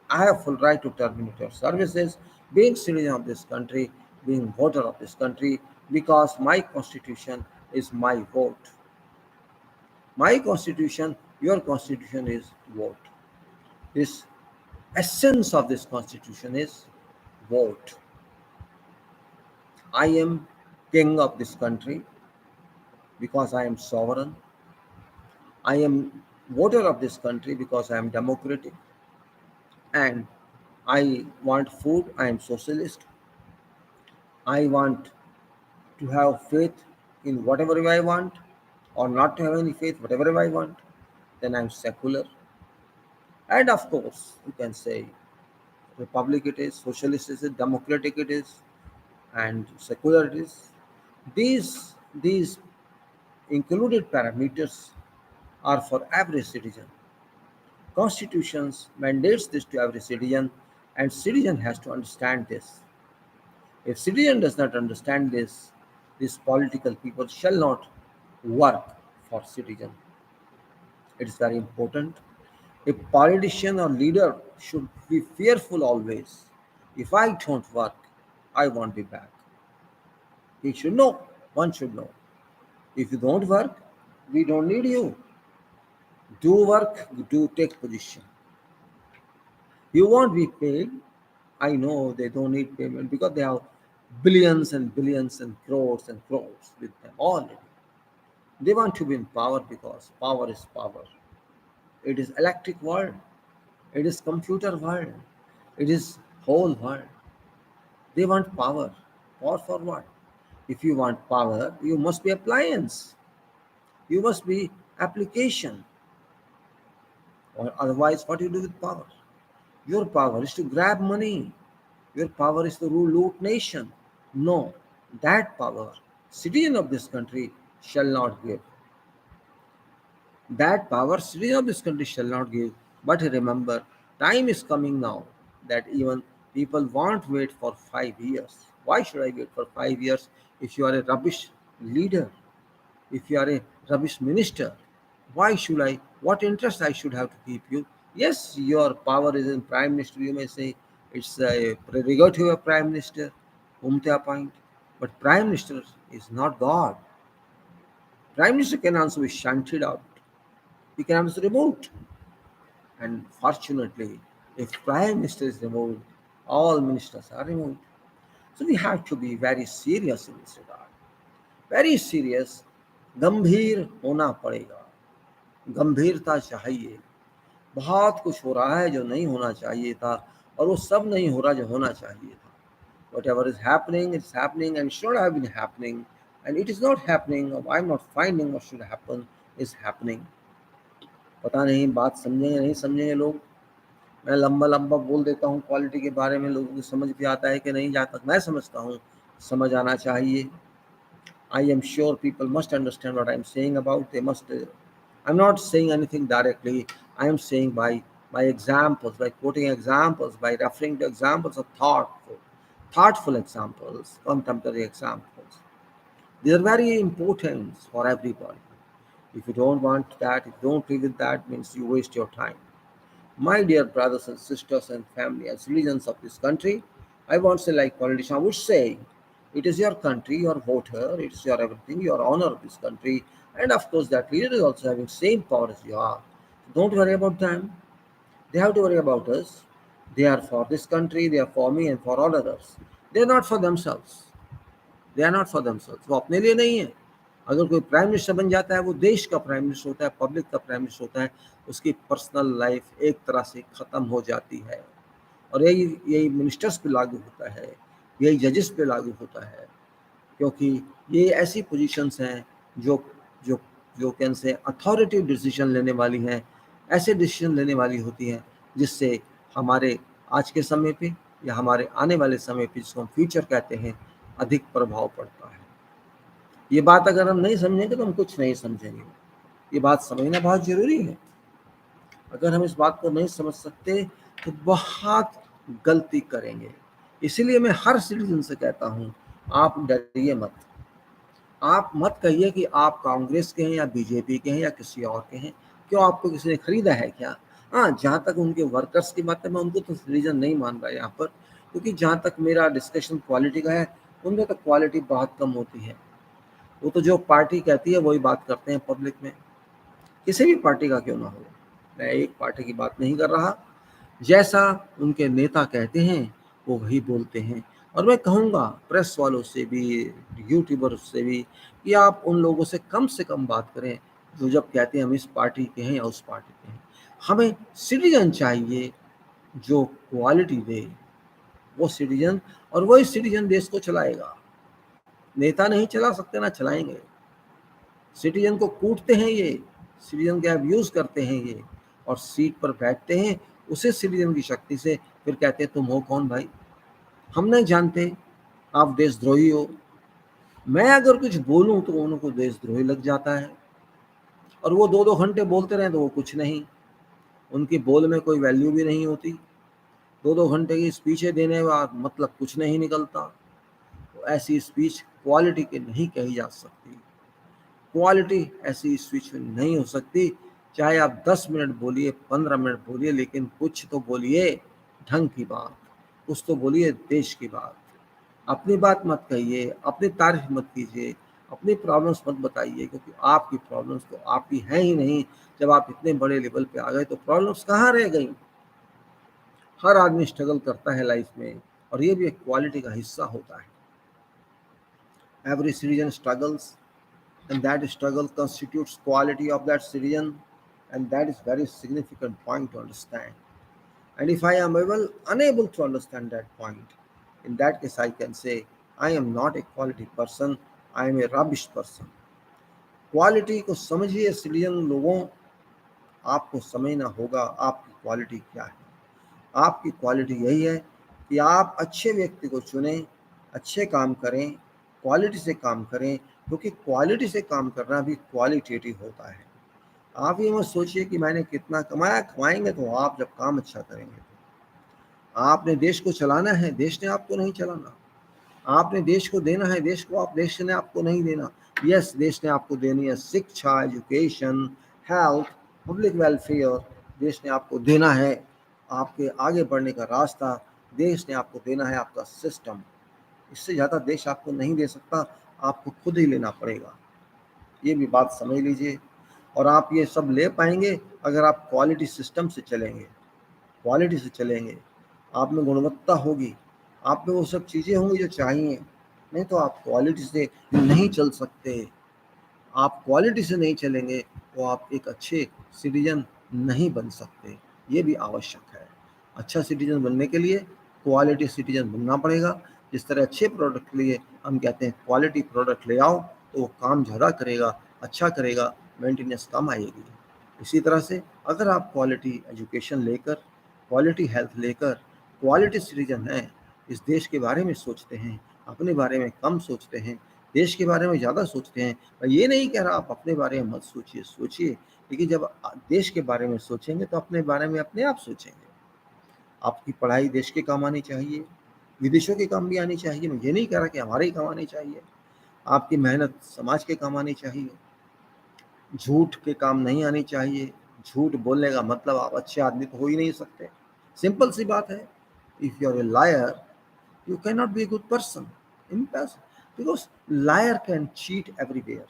I have full right to terminate your services, being citizen of this country, being voter of this country, because my constitution is my vote. My constitution, your constitution is vote. This essence of this constitution is vote. I am king of this country because I am sovereign. I am voter of this country because I am democratic, and I want food. I am socialist. I want to have faith in whatever I want, or not to have any faith, whatever I want. Then I'm secular. And of course, you can say republic it is, socialist it is, democratic it is, and secular it is. These included parameters are for every citizen. Constitutions mandates this to every citizen, and citizen has to understand this. If citizen does not understand this, these political people shall not work for citizen. It is very important. A politician or leader should be fearful always. If I don't work, I won't be back. He should know. One should know. If you don't work, we don't need you. Do work, do take position. You won't be paid. I know they don't need payment because they have billions and billions and crores with them already. They want to be in power because power is power. It is electric world. It is computer world. It is whole world. They want power. Power for what? If you want power, you must be appliance. You must be application. Or otherwise, what you do with power? Your power is to grab money. Your power is to rule loot nation. No, that power, citizen of this country shall not give. That power, citizen of this country shall not give. But remember, time is coming now that even people won't wait for 5 years. Why should I wait for 5 years if you are a rubbish leader? If you are a rubbish minister, why should I? What interest I should have to keep you? Yes, your power is in prime minister. You may say it's a prerogative of prime minister, whom they appoint. But prime minister is not God. Prime minister can also be shunted out. He can also be removed. And fortunately, if prime minister is removed, all ministers are removed. So we have to be very serious in this regard. Very serious. गंभीर होना पड़ेगा. गंभीरता चाहिए. बहुत कुछ हो रहा है जो नहीं होना चाहिए था, और वो सब नहीं हो रहा जो होना चाहिए था. Whatever is happening, it's happening and should have been happening, and it is not happening, or I'm not finding what should happen is happening. पता नहीं बात समझेंगे नहीं समझेंगे लोग. मैं लंबा लंबा बोल देता हूँ क्वालिटी के बारे में, लोगों को समझ भी आता है कि नहीं, जहाँ तक मैं समझता हूँ समझ आना चाहिए. I am sure people must understand what I am saying about. They must. I'm not saying anything directly. I am saying by examples, by quoting examples, by referring to examples of thoughtful examples, contemporary examples. They are very important for everybody. If you don't want that, if you don't agree with that, means you waste your time. My dear brothers and sisters and family and citizens of this country, I won't say like politician, I would say it is your country, your voter, it is your everything, your honor of this country, and of course that leader is also having same power as you are. Don't worry about them. They have to worry about us. They are for this country, they are for me and for all others. They are not for themselves. They are not for themselves. वो अपने लिए नहीं है. अगर कोई prime minister बन जाता है, वो देश का प्राइम मिनिस्टर होता है, पब्लिक का प्राइम मिनिस्टर होता है, उसकी पर्सनल लाइफ एक तरह से ख़त्म हो जाती है. और यही यही मिनिस्टर्स पे लागू होता है, यही जजेस पे लागू होता है, क्योंकि ये ऐसी पोजीशंस हैं जो जो जो कैन से अथॉरिटी डिसीजन लेने वाली हैं, ऐसे डिसीजन लेने वाली होती हैं जिससे हमारे आज के समय पे या हमारे आने वाले समय पे, जिसको हम फ्यूचर कहते हैं, अधिक प्रभाव पड़ता है. ये बात अगर हम नहीं समझेंगे तो हम कुछ नहीं समझेंगे. ये बात समझना बहुत ज़रूरी है. अगर हम इस बात को नहीं समझ सकते तो बहुत गलती करेंगे. इसीलिए मैं हर सिटीजन से कहता हूँ, आप डरिए मत। आप मत कहिए कि आप कांग्रेस के हैं या बीजेपी के हैं या किसी और के हैं। क्यों, आपको किसी ने खरीदा है क्या? हाँ, जहाँ तक उनके वर्कर्स की बात है, मैं उनको तो सिटीजन नहीं मान रहा यहाँ पर, क्योंकि जहाँ तक मेरा डिस्कशन क्वालिटी का है, उनमें तो क्वालिटी बहुत कम होती है। वो तो जो पार्टी कहती है वही बात करते हैं पब्लिक में, किसी भी पार्टी का क्यों ना हो। मैं एक पार्टी की बात नहीं कर रहा, जैसा उनके नेता कहते हैं वो वही बोलते हैं। और मैं कहूँगा प्रेस वालों से भी, यूट्यूबर्स से भी, कि आप उन लोगों से कम बात करें जो जब कहते हैं हम इस पार्टी के हैं या उस पार्टी के हैं। हमें सिटीजन चाहिए जो क्वालिटी दे, वो सिटीजन, और वही सिटीजन देश को चलाएगा। नेता नहीं चला सकते, ना चलाएंगे। सिटीजन को कूटते हैं ये, सिटीजन का अब्यूज करते हैं ये, और सीट पर बैठते हैं उसे सिटीजन की शक्ति से, फिर कहते हैं तुम हो कौन भाई, हम नहीं जानते, आप देशद्रोही हो। मैं अगर कुछ बोलूं तो उनको देशद्रोही लग जाता है, और वो 2-2 घंटे बोलते रहे तो वो कुछ नहीं, उनकी बोल में कोई वैल्यू भी नहीं होती। 2-2 घंटे की स्पीचें देने के बाद मतलब कुछ नहीं निकलता। तो ऐसी स्पीच क्वालिटी की नहीं कही जा सकती। क्वालिटी ऐसी स्पीच में नहीं हो सकती। चाहे आप 10 मिनट बोलिए, 15 मिनट बोलिए, लेकिन कुछ तो बोलिए ढंग की बात, कुछ तो बोलिए देश की बात। अपनी बात मत कहिए, अपनी तारीफ मत कीजिए, अपनी प्रॉब्लम्स मत बताइए, क्योंकि आपकी प्रॉब्लम्स तो आपकी हैं ही नहीं। जब आप इतने बड़े लेवल पे आ गए तो प्रॉब्लम्स कहाँ रह गई? हर आदमी स्ट्रगल करता है लाइफ में, और ये भी एक क्वालिटी का हिस्सा होता है। Every citizen struggles, and that struggle constitutes quality of that citizen, and that is very significant point to understand. And if I am unable to understand that point, in that case I can say I am not a quality person, I am a rubbish person. Quality को समझिए citizen लोगों, आपको समझना होगा आपकी quality क्या है। आपकी क्वालिटी यही है कि आप अच्छे व्यक्ति को चुनें, अच्छे काम करें, क्वालिटी से काम करें, क्योंकि क्वालिटी से काम करना भी क्वालिटेटिव होता है। आप ये मत सोचिए कि मैंने कितना कमाया, कमाएंगे तो आप जब काम अच्छा करेंगे तो। आपने देश को चलाना है, देश ने आपको नहीं चलाना। आपने देश को देना है, देश ने आपको नहीं देना। यस, देश ने आपको देनी है शिक्षा, एजुकेशन, हेल्थ, पब्लिक वेलफेयर, देश ने आपको देना है आपके आगे बढ़ने का रास्ता, देश ने आपको देना है आपका सिस्टम। इससे ज़्यादा देश आपको नहीं दे सकता, आपको खुद ही लेना पड़ेगा। ये भी बात समझ लीजिए। और आप ये सब ले पाएंगे अगर आप क्वालिटी सिस्टम से चलेंगे, क्वालिटी से चलेंगे, आप में गुणवत्ता होगी, आप में वो सब चीज़ें होंगी जो चाहिए। नहीं तो आप क्वालिटी से नहीं चल सकते। आप क्वालिटी से नहीं चलेंगे तो आप एक अच्छे सिटीजन नहीं बन सकते। ये भी आवश्यक है। अच्छा सिटीजन बनने के लिए क्वालिटी सिटीजन बनना पड़ेगा। जिस तरह अच्छे प्रोडक्ट के लिए हम कहते हैं क्वालिटी प्रोडक्ट ले आओ, तो वो काम ज़्यादा करेगा, अच्छा करेगा, मेंटेनेंस कम आएगी। इसी तरह से अगर आप क्वालिटी एजुकेशन लेकर, क्वालिटी हेल्थ लेकर क्वालिटी सिटीजन हैं, इस देश के बारे में सोचते हैं, अपने बारे में कम सोचते हैं, देश के बारे में ज़्यादा सोचते हैं। मैं ये नहीं कह रहा आप अपने बारे में मत सोचिए, सोचिए, लेकिन जब देश के बारे में सोचेंगे तो अपने बारे में अपने आप सोचेंगे। आपकी पढ़ाई देश के काम आनी चाहिए, विदेशों के काम भी आनी चाहिए। मैं ये नहीं कह रहा कि हमारे ही काम आनी चाहिए। आपकी मेहनत समाज के काम आनी चाहिए, झूठ के काम नहीं आनी चाहिए। झूठ बोलने का मतलब आप अच्छे आदमी तो हो ही नहीं सकते। सिंपल सी बात है। If you are a liar, you cannot be a good person. Impossible. Because liar can cheat everywhere.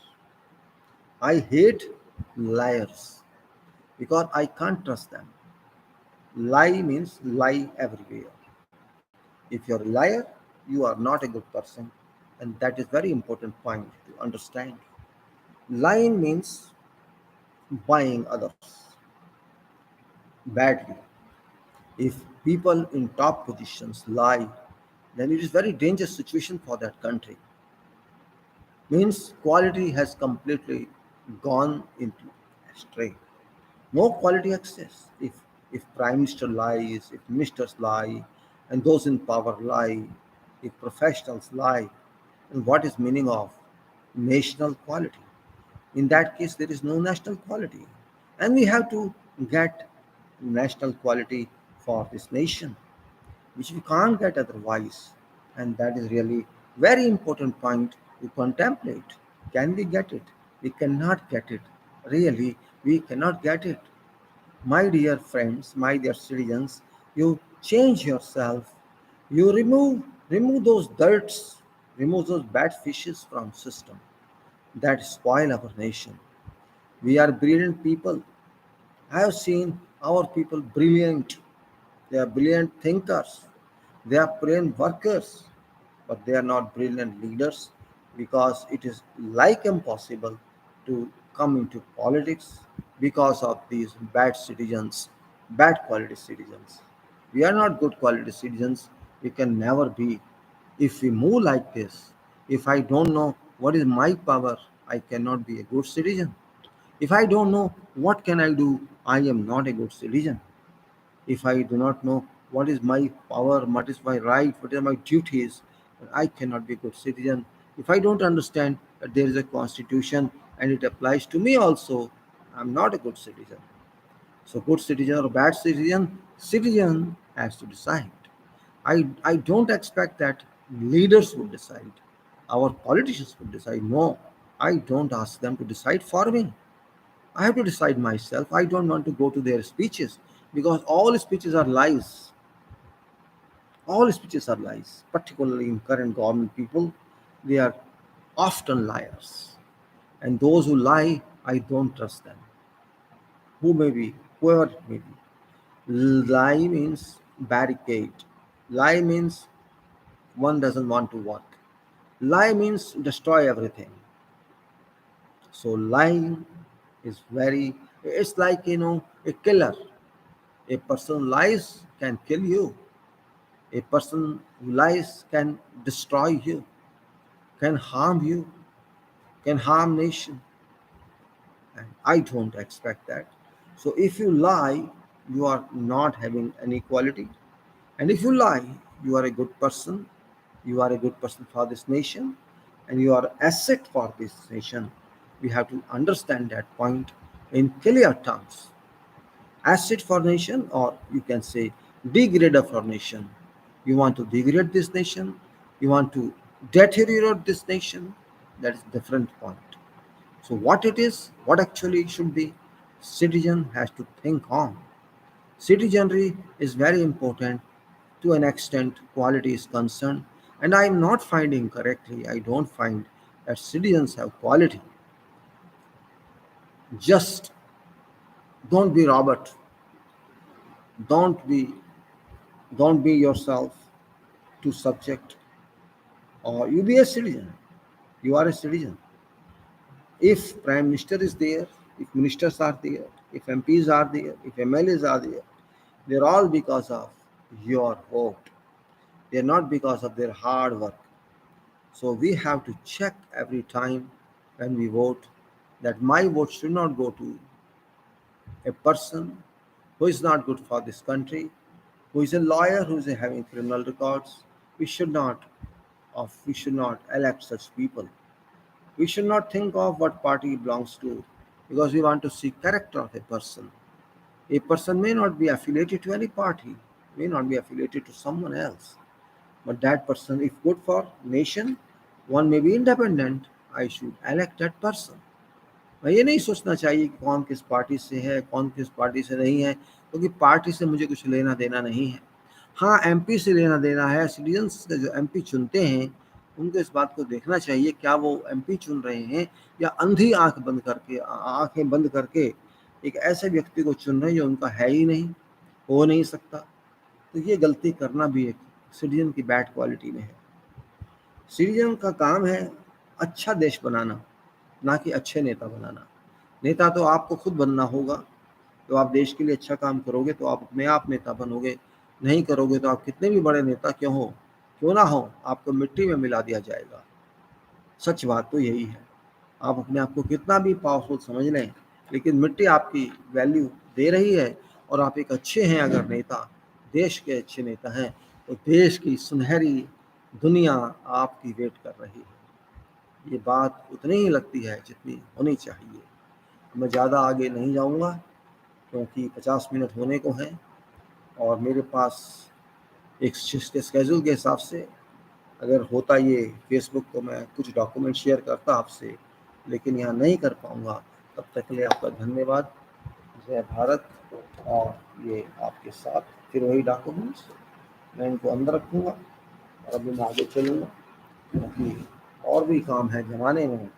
I hate liars because I can't trust them. Lie means lie everywhere. If you're a liar, you are not a good person. And that is very important point to understand. Lying means buying others badly. If people in top positions lie, then it is very dangerous situation for that country. Means quality has completely gone into astray. No quality exists. If prime minister lies, if ministers lie, and those in power lie, if professionals lie, then what is meaning of national quality? In that case, there is no national quality, and we have to get national quality for this nation. which we can't get otherwise. And that is really very important point to contemplate. Can we get it? We cannot get it. Really, we cannot get it. My dear friends, my dear citizens, you change yourself. You remove those dirts, remove those bad fishes from system that spoil our nation. We are brilliant people. I have seen our people brilliant. They are brilliant thinkers. They are brilliant workers, but they are not brilliant leaders because it is like impossible to come into politics because of these bad citizens, bad quality citizens. We are not good quality citizens. We can never be. If we move like this, if I don't know what is my power, I cannot be a good citizen. If I don't know what can I do, I am not a good citizen. If I do not know what is my power, what is my right, what are my duties, I cannot be a good citizen. If I don't understand that there is a constitution and it applies to me also, I'm not a good citizen. So good citizen or bad citizen, citizen has to decide. I don't expect that leaders would decide. Our politicians would decide. No, I don't ask them to decide for me. I have to decide myself. I don't want to go to their speeches because all speeches are lies. All speeches are lies, particularly in current government people. They are often liars. And those who lie, I don't trust them. Who may be, whoever it may be. Lie means barricade. Lie means one doesn't want to work. Lie means destroy everything. So lying is very, it's like, a killer. A person lies can kill you. A person who lies can destroy you, can harm you, can harm nation. And I don't expect that. So if you lie, you are not having any quality. And if you lie, you are a good person. You are a good person for this nation, and you are asset for this nation. We have to understand that point in clear terms. Asset for nation, or you can say degrader for nation. You want to degrade this nation, you want to deteriorate this nation, that is different point. So what it is, what actually it should be, citizen has to think on. Citizenry is very important to an extent quality is concerned, and I am not finding correctly, I don't find that citizens have quality. Just don't be Robert, don't be don't be yourself to subject, or you be a citizen. You are a citizen. If prime minister is there, if ministers are there, if MPs are there, if MLAs are there, they're all because of your vote. They're not because of their hard work. So we have to check every time when we vote that my vote should not go to a person who is not good for this country, who is a lawyer, who is having criminal records. We should not we should not elect such people. We should not think of what party he belongs to because we want to see character of a person. A person may not be affiliated to any party, may not be affiliated to someone else, but that person, if good for nation, one may be independent. I should elect that person. मैं ये नहीं सोचना चाहिए कि कौन किस party से है, कौन किस पार्टी से नहीं है, क्योंकि पार्टी से मुझे कुछ लेना देना नहीं है। हाँ, एमपी से लेना देना है। सिटीजन्स जो एमपी चुनते हैं, उनको इस बात को देखना चाहिए क्या वो एमपी चुन रहे हैं या अंधी आंखें बंद करके एक ऐसे व्यक्ति को चुन रहे हैं जो उनका है ही नहीं, हो नहीं सकता। तो ये गलती करना भी एक सिटीजन की बैड क्वालिटी में है। सिटीजन का काम है अच्छा देश बनाना, ना कि अच्छे नेता बनाना। नेता तो आपको खुद बनना होगा। तो आप देश के लिए अच्छा काम करोगे तो आप अपने आप नेता बनोगे। नहीं करोगे तो आप कितने भी बड़े नेता क्यों ना हो, आपको मिट्टी में मिला दिया जाएगा। सच बात तो यही है। आप अपने आप को कितना भी पावरफुल समझ लें, लेकिन मिट्टी आपकी वैल्यू दे रही है, और आप एक अच्छे हैं अगर नेता, देश के अच्छे नेता हैं, तो देश की सुनहरी दुनिया आपकी वेट कर रही है। ये बात उतनी ही लगती है जितनी होनी चाहिए। मैं ज़्यादा आगे नहीं जाऊंगा क्योंकि 50 मिनट होने को हैं और मेरे पास एक स्केड्यूल के हिसाब से अगर होता ये फेसबुक तो मैं कुछ डॉक्यूमेंट शेयर करता आपसे, लेकिन यहाँ नहीं कर पाऊँगा। तब तक के लिए आपका धन्यवाद। जय भारत। और ये आपके साथ फिर वही डॉक्यूमेंट्स मैं इनको अंदर रखूँगा और अभी मैं आगे चलूँगा, क्योंकि और भी काम है ज़माने में।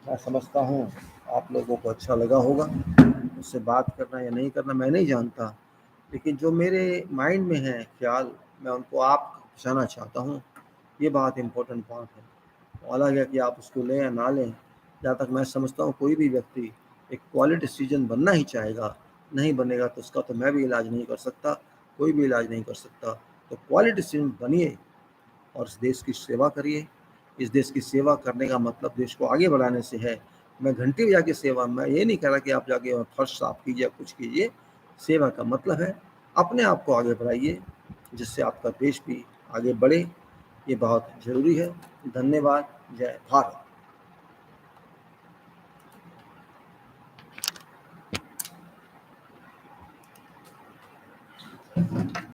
मैं समझता हूँ आप लोगों को अच्छा लगा होगा उससे बात करना या नहीं करना, मैं नहीं जानता, लेकिन जो मेरे माइंड में है ख्याल, मैं उनको आप पहुँचाना चाहता हूँ। ये बात इम्पोर्टेंट बात है। अलग है कि आप उसको लें या ना लें। जहाँ तक मैं समझता हूँ कोई भी व्यक्ति एक क्वालिटी सिटीजन बनना ही चाहेगा, नहीं बनेगा तो उसका तो मैं भी इलाज नहीं कर सकता, कोई भी इलाज नहीं कर सकता। तो क्वालिटी सिटीजन बनिए और इस देश की सेवा करिए। इस देश की सेवा करने का मतलब देश को आगे बढ़ाने से है। मैं घंटे भी जाके सेवा, मैं ये नहीं कह रहा कि आप जाके फर्श साफ कीजिए, कुछ कीजिए। सेवा का मतलब है अपने आप को आगे बढ़ाइए, जिससे आपका देश भी आगे बढ़े। ये बहुत ज़रूरी है। धन्यवाद। जय भारत।